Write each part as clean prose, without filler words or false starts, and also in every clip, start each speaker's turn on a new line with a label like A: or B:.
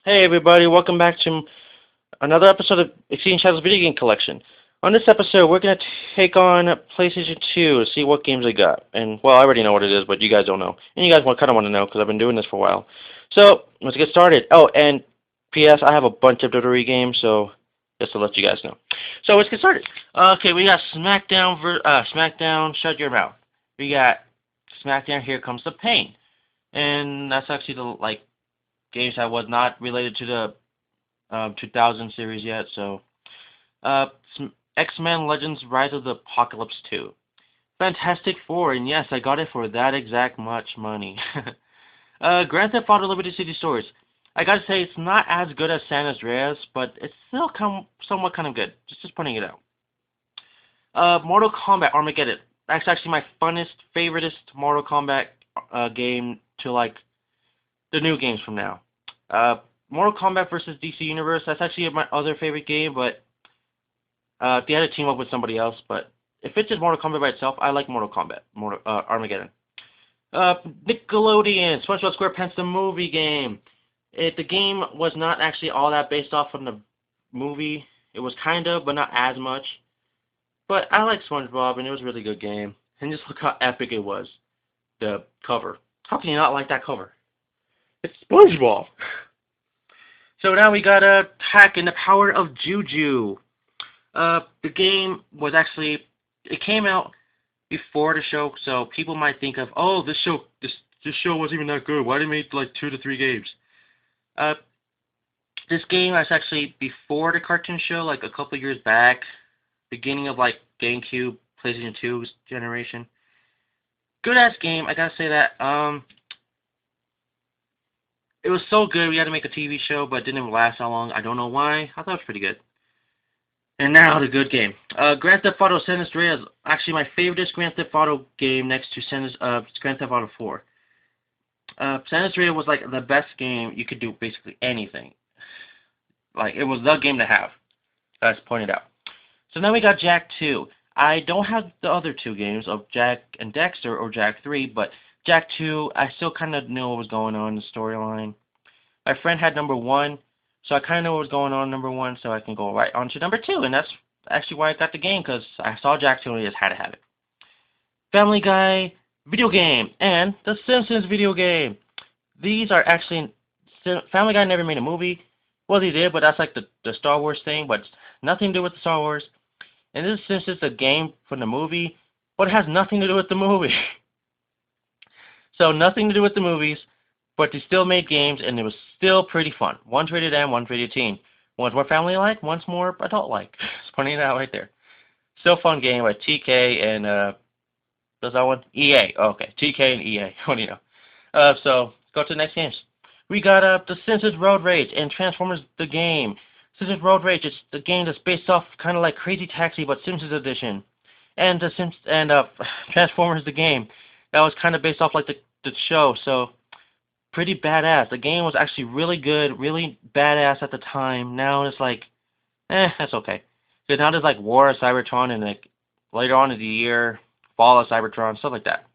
A: Hey everybody, welcome back to another episode of Exceeding Shadow's Video Game Collection. On this episode, we're going to take on PlayStation 2 to see what games they got. And, well, I already know what it is, but you guys don't know. And you guys kind of want to know, because I've been doing this for a while. So, let's get started. Oh, and P.S. I have a bunch of WWE games, so just to let you guys know. So, let's get started. Okay, we got SmackDown, Shut Your Mouth. We got SmackDown, Here Comes the Pain. And that's actually the, games that was not related to the 2000 series yet. So, X-Men Legends Rise of the Apocalypse 2. Fantastic Four, and yes, I got it for that exact much money. Grand Theft Auto Liberty City Stories. I gotta say, it's not as good as San Andreas, but it's still somewhat kind of good. Just putting it out. Mortal Kombat Armageddon. That's actually my favoriteest Mortal Kombat game to the new games from now. Mortal Kombat vs. DC Universe, that's actually my other favorite game, but they had to team up with somebody else. But if it's just Mortal Kombat by itself, I like Mortal Kombat, Armageddon. Nickelodeon, SpongeBob SquarePants the movie game. The game was not actually all that based off from the movie. It was kind of, but not as much. But I like SpongeBob, and it was a really good game. And just look how epic it was. The cover. How can you not like that cover? It's SpongeBob. So now we got a Hack in the Power of Juju. The game was actually, it came out before the show, so people might think of, oh, this show wasn't even that good. Why did they make 2 to 3 games? This game was actually before the cartoon show, a couple years back, beginning of GameCube, PlayStation 2 generation. Good ass game, I gotta say that. It was so good we had to make a TV show, but it didn't last that long. I don't know why. I thought it was pretty good. And now the good game. Grand Theft Auto San Andreas. Actually, my favorite Grand Theft Auto game next to Grand Theft Auto 4. San Andreas was the best game. You could do basically anything. It was the game to have. That's pointed out. So now we got Jak 2. I don't have the other 2 games of Jak and Dexter or Jak 3, but Jak 2, I still kind of knew what was going on in the storyline. My friend had number 1, so I kind of knew what was going on in number 1, so I can go right on to number 2, and that's actually why I got the game, because I saw Jak 2 and I just had to have it. Family Guy video game, and The Simpsons video game. These are actually, Family Guy never made a movie. Well, they did, but that's the Star Wars thing, but nothing to do with the Star Wars. And this is Simpsons a game from the movie, but it has nothing to do with the movie. So nothing to do with the movies, but they still made games, and it was still pretty fun. One's rated M, one's rated teen. One's more family-like, one's more adult-like. Just pointing it out right there. Still fun game by TK and, does that one? EA. Oh, okay, TK and EA. What do you know? So, go to the next games. We got, The Simpsons Road Rage and Transformers the game. Simpsons Road Rage, it's the game that's based off kind of like Crazy Taxi, but Simpsons edition. And Transformers the game. That was kind of based off the show, so pretty badass. The game was actually really good, really badass at the time. Now it's that's okay. Because now there's War of Cybertron and later on in the year, Fall of Cybertron, stuff like that.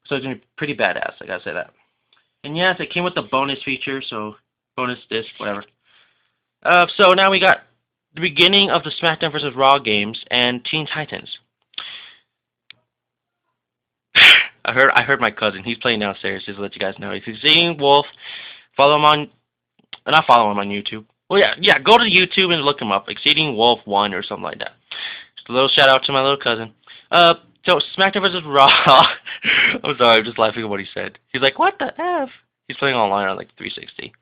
A: So it's gonna be pretty badass, I gotta say that. And yes, it came with the bonus feature, so bonus disc, whatever. So now we got the beginning of the SmackDown vs. Raw games and Teen Titans. I heard my cousin. He's playing downstairs. Just to let you guys know. If you're seeing Wolf, follow him on. Not follow him on YouTube. Well, yeah. Go to YouTube and look him up. Exceeding Wolf 1 or something like that. Just a little shout out to my little cousin. So SmackDown vs. Raw. I'm sorry. I'm just laughing at what he said. He's like, what the f? He's playing online on 360.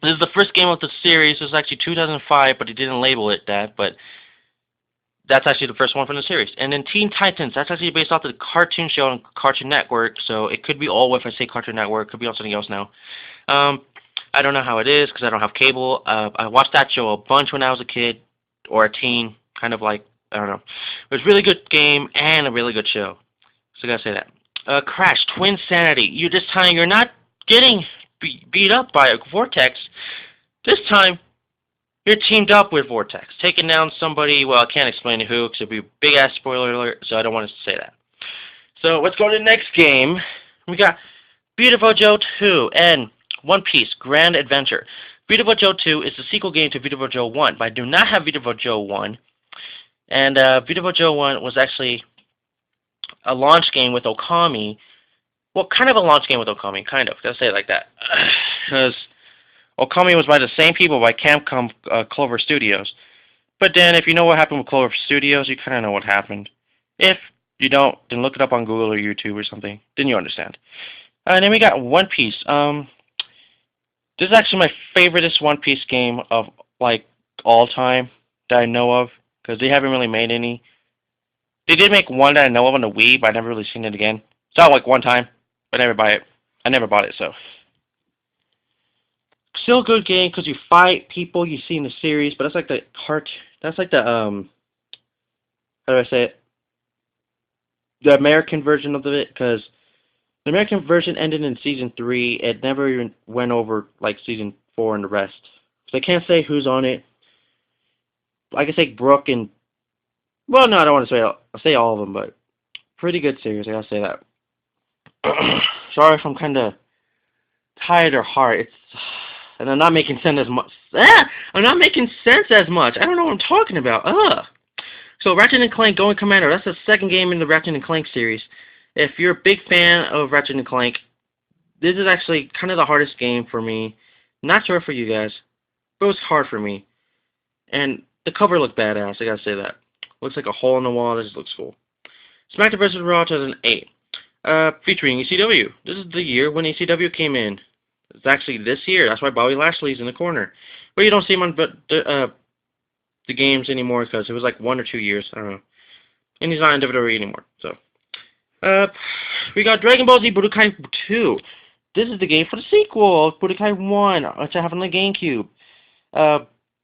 A: This is the first game of the series. It was actually 2005, but he didn't label it that. But that's actually the first one from the series. And then Teen Titans, that's actually based off the cartoon show on Cartoon Network, so it could be all if I say Cartoon Network, it could be on something else now. I don't know how it is, because I don't have cable. I watched that show a bunch when I was a kid, or a teen, kind of I don't know. It was a really good game, and a really good show. So I gotta say that. Crash, Twin Sanity. This time, you're not getting beat up by a vortex. This time, you're teamed up with Vortex, taking down somebody, well, I can't explain who, because it'd be a big-ass spoiler alert, so I don't want to say that. So, let's go to the next game. We got Beautiful Joe 2, and One Piece Grand Adventure. Beautiful Joe 2 is the sequel game to Beautiful Joe 1, but I do not have Beautiful Joe 1. And Beautiful Joe 1 was actually a launch game with Okami. Well, kind of a launch game with Okami, kind of. Gotta say it like that. Because Okami was by the same people by Capcom Clover Studios. But then, if you know what happened with Clover Studios, you kind of know what happened. If you don't, then look it up on Google or YouTube or something. Then you understand. And then we got One Piece. This is actually my favoriteest One Piece game of, like, all time that I know of. Because they haven't really made any. They did make one that I know of on the Wii, but I've never really seen it again. It's out like one time, but I never buy it. I never bought it, so. Still a good game because you fight people you see in the series, but that's like the that's like the how do I say it? The American version of it, because the American version ended in season 3. It never even went over like season 4 and the rest. So I can't say who's on it. I can say Brooke and, well, no, I don't want to say I'll say all of them, but pretty good series. I gotta say that. Sorry if I'm kind of tired or hard. And I'm not making sense as much. I'm not making sense as much. I don't know what I'm talking about. So Ratchet and Clank Going Commando. That's the second game in the Ratchet and Clank series. If you're a big fan of Ratchet and Clank, this is actually kind of the hardest game for me. Not sure for you guys, but it was hard for me. And the cover looked badass. I gotta say that. Looks like a hole in the wall. This looks cool. SmackDown vs. Raw 2008. Featuring ECW. This is the year when ECW came in. It's actually this year. That's why Bobby Lashley's in the corner. But you don't see him on the games anymore because it was like 1 or 2 years. I don't know. And he's not in WWE anymore. So, we got Dragon Ball Z Budokai 2. This is the game for the sequel of Budokai 1, which I have on the GameCube.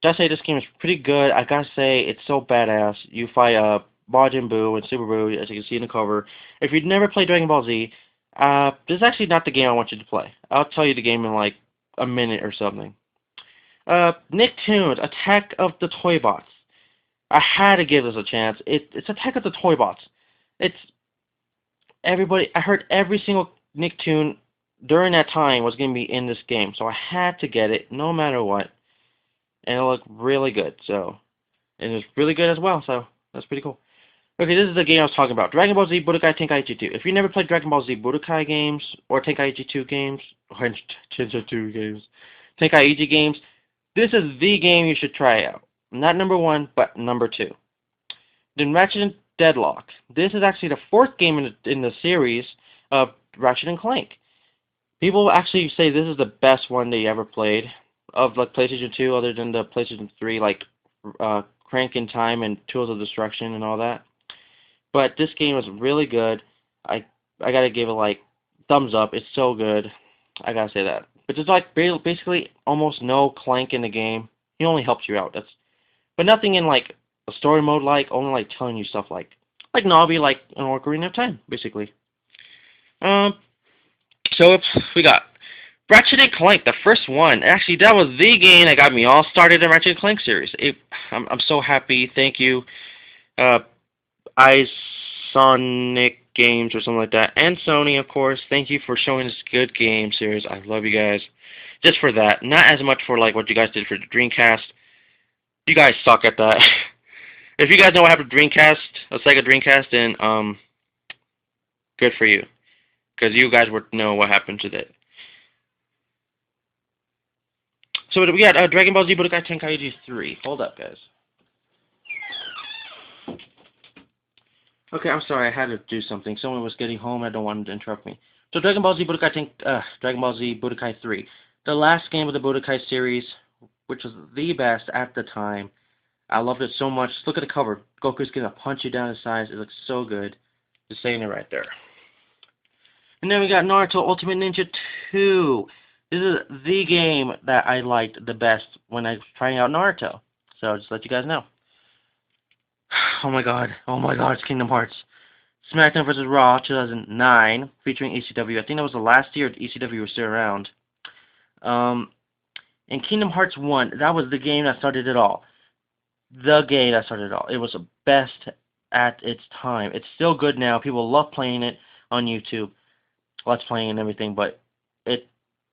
A: Just say this game is pretty good. I gotta say, it's so badass. You fight Majin Buu and Super Buu, as you can see in the cover. If you've never played Dragon Ball Z, this is actually not the game I want you to play. I'll tell you the game in like a minute or something. Nicktoons, Attack of the Toy Bots. I had to give this a chance. It's Attack of the Toy Bots. It's everybody. I heard every single Nicktoon during that time was going to be in this game, so I had to get it no matter what. And it looked really good, so, and it's really good as well, so that's pretty cool. Okay, this is the game I was talking about. Dragon Ball Z Budokai Tenkaichi 2. If you never played Dragon Ball Z Budokai games, or Tenkaichi 2 games, or Tenkaichi games, this is the game you should try out. Not number 1, but number 2. Then Ratchet and Deadlock. This is actually the 4th game in the series of Ratchet and Clank. People actually say this is the best one they ever played of like PlayStation 2, other than the PlayStation 3, like Crank in Time and Tools of Destruction and all that. But this game is really good. I gotta give it like thumbs up. It's so good. I gotta say that. But there's like basically almost no Clank in the game. He only helps you out. But nothing in like a story mode, like only like telling you stuff like Navi, like an Ocarina of Time, basically. So we got Ratchet and Clank, the first one. Actually, that was the game that got me all started in Ratchet and Clank series. I'm so happy. Thank you, iSonic Games or something like that, and Sony, of course. Thank you for showing this good game series. I love you guys. Just for that, not as much for like what you guys did for the Dreamcast. You guys suck at that. If you guys know what happened to Dreamcast, a Sega Dreamcast, then good for you, because you guys would know what happened to that. So we got Dragon Ball Z Budokai Tenkaichi 3. Hold up, guys. Okay, I'm sorry, I had to do something. Someone was getting home, I don't want them to interrupt me. So Dragon Ball Z Budokai 3. The last game of the Budokai series, which was the best at the time. I loved it so much. Look at the cover. Goku's gonna punch you down his size. It looks so good. Just saying it right there. And then we got Naruto Ultimate Ninja 2. This is the game that I liked the best when I was trying out Naruto. So I'll just let you guys know. Oh my god, it's Kingdom Hearts. SmackDown vs. Raw 2009, featuring ECW. I think that was the last year ECW was still around. And Kingdom Hearts 1, that was the game that started it all. The game that started it all. It was the best at its time. It's still good now. People love playing it on YouTube. Let's Playing and everything, but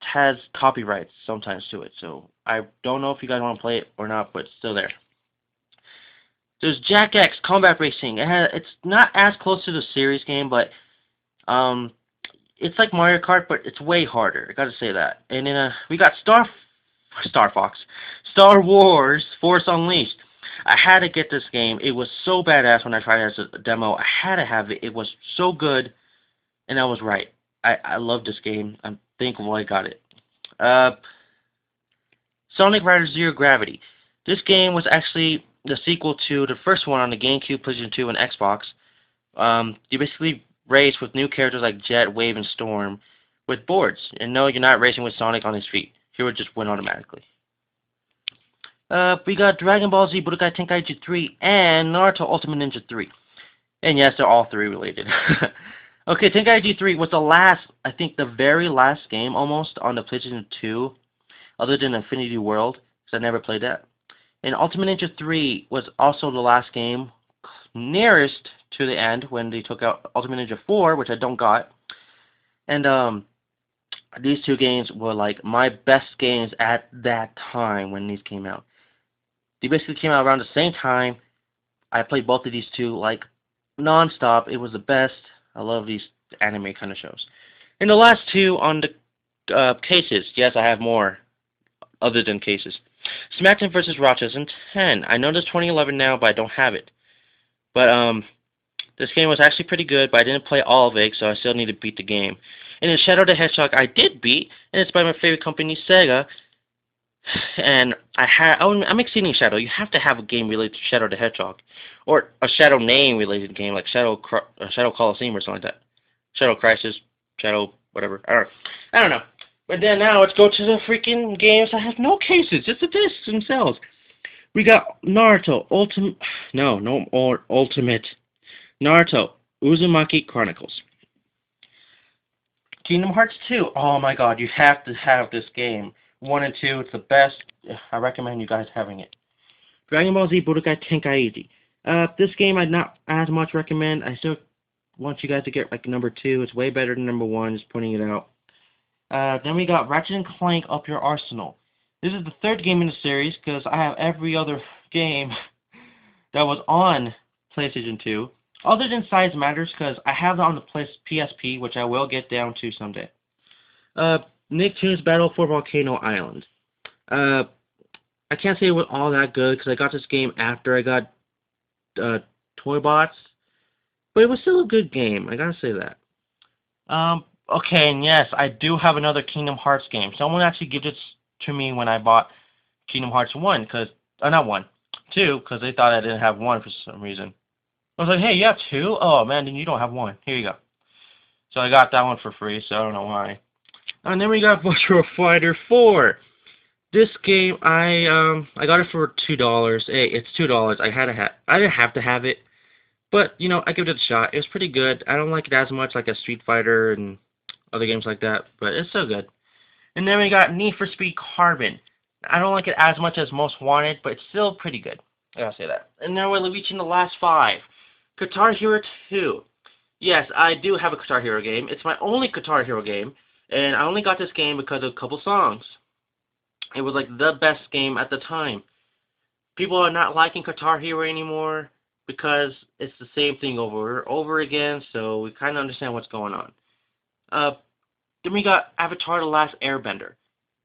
A: has copyrights sometimes to it, so I don't know if you guys want to play it or not, but it's still there. There's Jack X Combat Racing. It's not as close to the series game, but it's like Mario Kart, but it's way harder. I gotta say that. And then we got Star Wars Force Unleashed. I had to get this game. It was so badass when I tried it as a demo. I had to have it. It was so good, and I was right. I love this game. I'm thankful I got it. Sonic Riders Zero Gravity. This game was actually the sequel to the first one on the GameCube, PlayStation 2, and Xbox. You basically race with new characters like Jet, Wave, and Storm with boards. And no, you're not racing with Sonic on his feet. He would just win automatically. We got Dragon Ball Z Budokai Tenkaichi 3 and Naruto Ultimate Ninja 3. And yes, they're all three related. Okay, Tenkaichi 3 was the last, I think the very last game almost on the PlayStation 2, other than Infinity World, because I never played that. And Ultimate Ninja 3 was also the last game nearest to the end when they took out Ultimate Ninja 4, which I don't got. And these two games were like my best games at that time when these came out. They basically came out around the same time. I played both of these two like non-stop. It was the best. I love these anime kind of shows. And the last two on the cases. Yes, I have more other than cases. SmackDown vs. Ratchet and 10. I know there's 2011 now, but I don't have it. But this game was actually pretty good, but I didn't play all of it, so I still need to beat the game. And then Shadow the Hedgehog I did beat, and it's by my favorite company, Sega. And I'm Exceeding Shadow. You have to have a game related to Shadow the Hedgehog, or a Shadow name related game like Shadow Coliseum or something like that. Shadow Crisis, Shadow whatever. I don't know. But then now let's go to the freaking games that have no cases, just the discs themselves. We got Naruto Ultimate Naruto Uzumaki Chronicles. Kingdom Hearts 2. Oh my god, you have to have this game. 1 and 2, it's the best. I recommend you guys having it. Dragon Ball Z Budokai Tenkaichi. This game I'd not as much recommend. I still want you guys to get like number 2. It's way better than number 1, just pointing it out. Then we got Ratchet and Clank Up Your Arsenal. This is the third game in the series because I have every other game that was on PlayStation 2. Other than Size Matters, because I have it on the PSP, which I will get down to someday. Nicktoons Battle for Volcano Island. I can't say it was all that good, because I got this game after I got Toy Bots. But it was still a good game, I gotta say that. Okay, and yes, I do have another Kingdom Hearts game. Someone actually gave it to me when I bought Kingdom Hearts 1, because, not 1, 2, because they thought I didn't have 1 for some reason. I was like, hey, you have 2? Oh, man, then you don't have 1. Here you go. So I got that one for free, so I don't know why. And then we got Virtua Fighter 4. This game, I got it for $2. Hey, it's $2. I didn't have to have it, but you know, I give it a shot. It was pretty good. I don't like it as much like a Street Fighter and other games like that, but it's still good. And then we got Need for Speed Carbon. I don't like it as much as Most Wanted, but it's still pretty good. I gotta say that. And now we're reaching the last 5. Guitar Hero 2. Yes, I do have a Guitar Hero game. It's my only Guitar Hero game, and I only got this game because of a couple songs. It was like the best game at the time. People are not liking Guitar Hero anymore because it's the same thing over and over again, so we kind of understand what's going on. Then we got Avatar: The Last Airbender.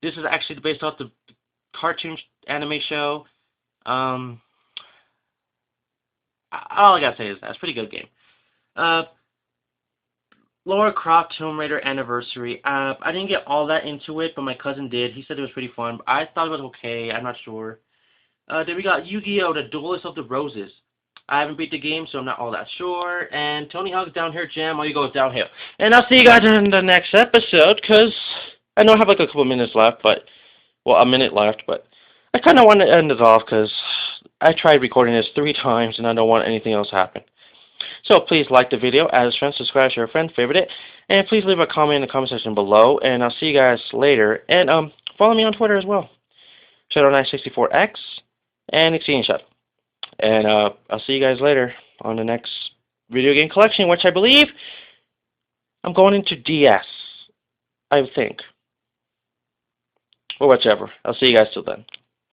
A: This is actually based off the cartoon anime show. All I gotta say is that's a pretty good game. Lara Croft Tomb Raider Anniversary. I didn't get all that into it, but my cousin did. He said it was pretty fun. I thought it was okay. I'm not sure. Then we got Yu-Gi-Oh! The Duelist of the Roses. I haven't beat the game, so I'm not all that sure. And Tony Hawk's Down Here Jam. All you go is downhill. And I'll see you guys in the next episode, because I know I have like a couple minutes left, but, well, a minute left, but I kind of want to end this off, because I tried recording this 3 times, and I don't want anything else to happen. So please like the video, add a friend, subscribe, share a friend, favorite it, and please leave a comment in the comment section below, and I'll see you guys later. And follow me on Twitter as well, Shadow964X and Exceeding Shadow. And I'll see you guys later on the next video game collection, which I believe I'm going into DS, I think. or whichever. I'll see you guys till then.